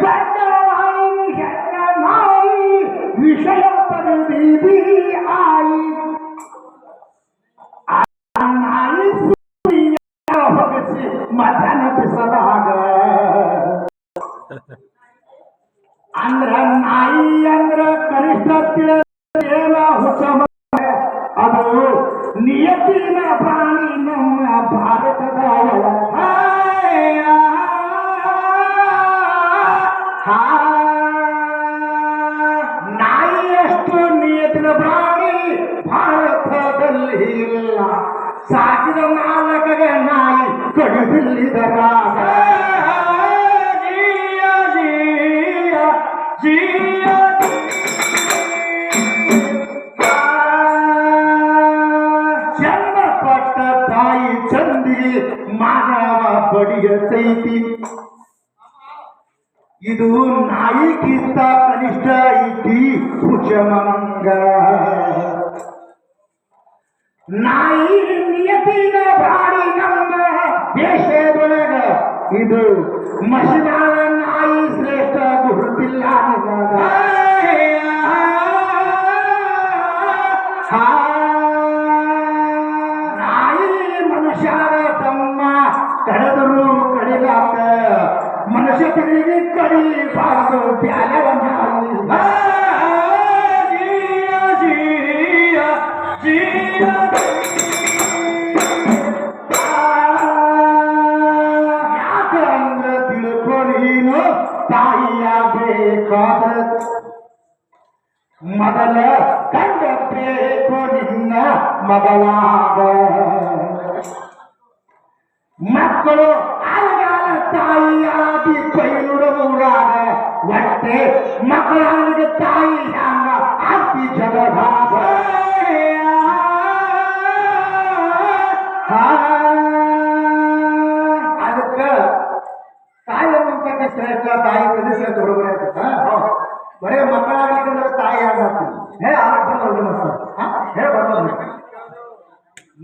गडवाई नाही विषय परदीदी आई नाही सूर्या भगसी मध्यान पिसलाग अंद्र नाई अंद्र कनिष्ठ तिळेला हुसम ಅದು ನಿಯತಿನ ಪ್ರಾಣಿ ನಮ್ಮ ಭಾರತದ ನಾಯಿಯಷ್ಟು ನಿಯತಿನ ಪ್ರಾಣಿ ಭಾರತದಲ್ಲಿ ಇಲ್ಲ ಸಾಕಿದ ಮಾಲಕಗೆ ನಾಯಿ ಕಡಿದಿಲ್ಲಿದರಾಗ ಚಂದಪಟ್ಟ ತಾಯಿ ಚಂದಿಗೆ ಮಾನವ ಬಡಿಯತೈತಿ ಇದು ನಾಯಿಗಿಂತ ಕನಿಷ್ಠ ಐತಿ ಕುಚಮಂಗ ನಾಯಿ ನಿಯತಿನ ಪ್ರಾಣಿ ನಮ್ಮ ದೇಶದೊಳಗ ಇದು ಮಸಿದಾಳ ನಾಯಿ ಶ್ರೇಷ್ಠ ಗುರುತಿಲ್ಲ ನಾಯಿ ಮನುಷ್ಯರ ತಮ್ಮ ಕಳೆದರು ಕಡಿಲಾಕ ಮನುಷ್ಯರಿಗೆ ಕಡಿಬಾರದು ಬ್ಯಾಲವ ಯಾಕಂದ್ರ ತಿಳ್ಕೊಳೀನು ತಾಯಿಯ ಬೇಕಾದ ಮೊದಲ ಗಂಡ ಬೇಕು ನಿನ್ನ ಮಗಳಾಗ ಮಕ್ಕಳು ಆಗಾಲ ತಾಯಿಯಾಗಿ ಬೈಲುಡೂರಾಗ ಒಟ್ಟೆ ಮಕ್ಕಳಿಗೆ ತಾಯಿ ಹಂಗ ಆಸ್ತಿ ಜಗದಾಗ ಅದಕ್ಕ ತಾಯಿ ಅನ್ನುವಂತ ಶ್ರೇಷ್ಠ ತಾಯಿ ಪ್ರದೇಶ ಹುಡುಗರೇ ಆಗ್ತದ ಬರೇ ಮಕ್ಕಳಾಗಲಿಕ್ಕಂದ್ರೆ ತಾಯಿ ಆಗ್ತೀನಿ ಹೇ ಬರ್ಬೋದು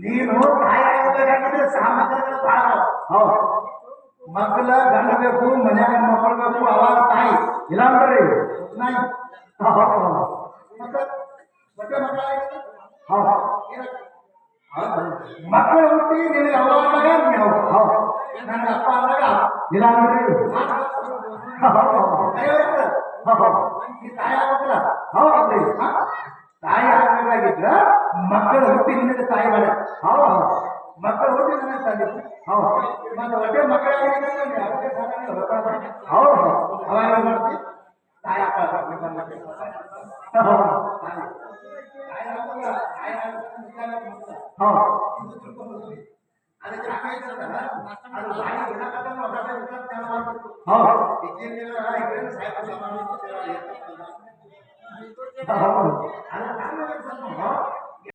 ನೀನು ತಾಯಿ ಆಗಬೇಕಾಗಿದ್ರೆ ಸಾಮಗ್ರಿಗಳು ಬಹಳ ಹೌದು ಮಕ್ಕಳ ಗಂಡ ಬೇಕು ಮನ್ಯಾಗ ಮಕ್ಕಳು ಬೇಕು ಅವಾಗ ತಾಯಿ ಇಲ್ಲ ನೋಡ್ರಿ ನಾಯಿ ಮಕ್ಕಳು ಹುಟ್ಟಿ ನಿನಗೆ ಅವಾಗ ಹೌದು ನನ್ನ ಅಪ್ಪ ಅಂದಾಗ ಇಲ್ಲ ನೋಡ್ರಿ ತಾಯಿ ಆಗ್ಬೇಕಲ್ಲ ಹೌದ್ರಿ ತಾಯಿ ಆಗಬೇಕಾಗಿದ್ರ ಮಕ್ಕಳು ಹುಟ್ಟಿ ನಿನಗೆ ತಾಯಿ ಮಾಡ ಹೌದು ಮಕ್ಕಳು ಹುಟ್ಟಿ ನನಗೆ ತಂದೆ ಹೌದು ಮತ್ತೆ ಒಟ್ಟೆ ಮಕ್ಕಳಾಗಿದ್ರೆ ಹೌದು ಅವಾಗ ಮಾಡ್ತಿ ತಾಯಿ ಅಪ್ಪ